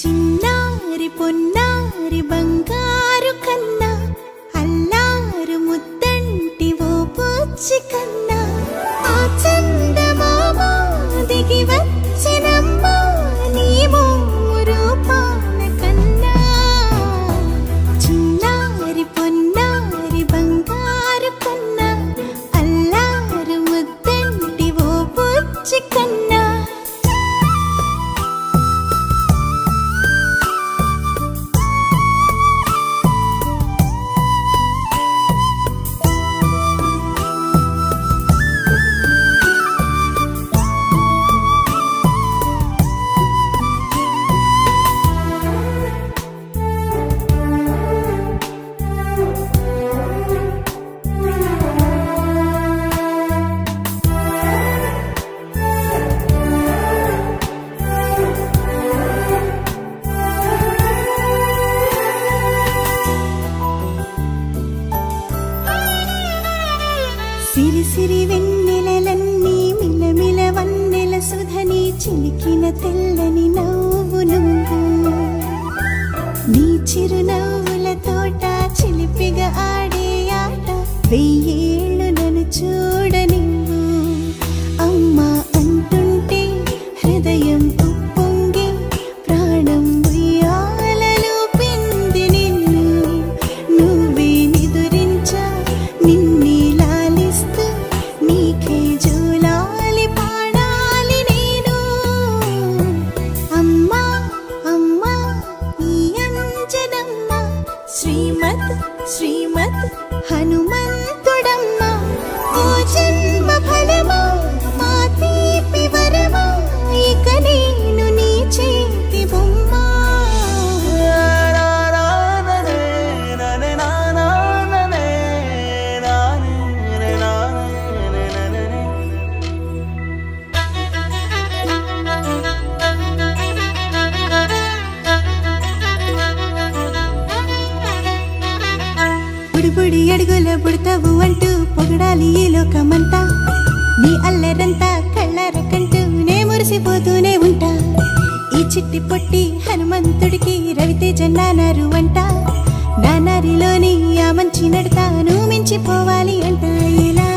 చిన్నారి పొన్నారి బంగారు కన్నా అల్లారు ముద్దంటి ఓ పూచి కన్నా ఆ చందమామ దిగి వచ్చినమ్మ నీ రూపాల కన్నా చిన్నారి పొన్నారి బంగారు కన్నా అల్లారు ముద్దంటి ఓ పూచి కన్నా సిరి సిరి వెన్నెలలన్నీ మిలమిల వన్నెల సుధని చిలికిన తెల్లని నవ్వు నువ్వు నీ చిరునవ్వుల తోట చిలిపిగా ఆడే ఆట వెయ్యేళ్ళు నన్ను చూడనివ్వు అమ్మా అంటుంటే హృదయం ఉప్పొంగి ప్రాణం ఉయ్యాలలో పిండి నిన్ను నువ్వే నిదురించా నిన్నే నీకే జూలాలి పాడాలి నేను అమ్మా అమ్మా ఈ అంజనమ్మ శ్రీమత్ శ్రీమత్ హనుమంతుడమ్మ ఓ జన్మ ఫలమా మా తీపి వరమా ఇక నేను నీ చేతి బొమ్మ బుడి అడుగుల బుడతావు అంటూ పొగడాలి ఈ లోకమంతా నీ అల్లరంతా కళ్ళారకంటూ నే మురిసిపోతూనే ఉంటా ఈ చిట్టి పొట్టి హనుమంతుడికి రవితేజ నానారు అంట నానారిలోని ఆ మంచి నడతాను మించిపోవాలి అంట ఇలా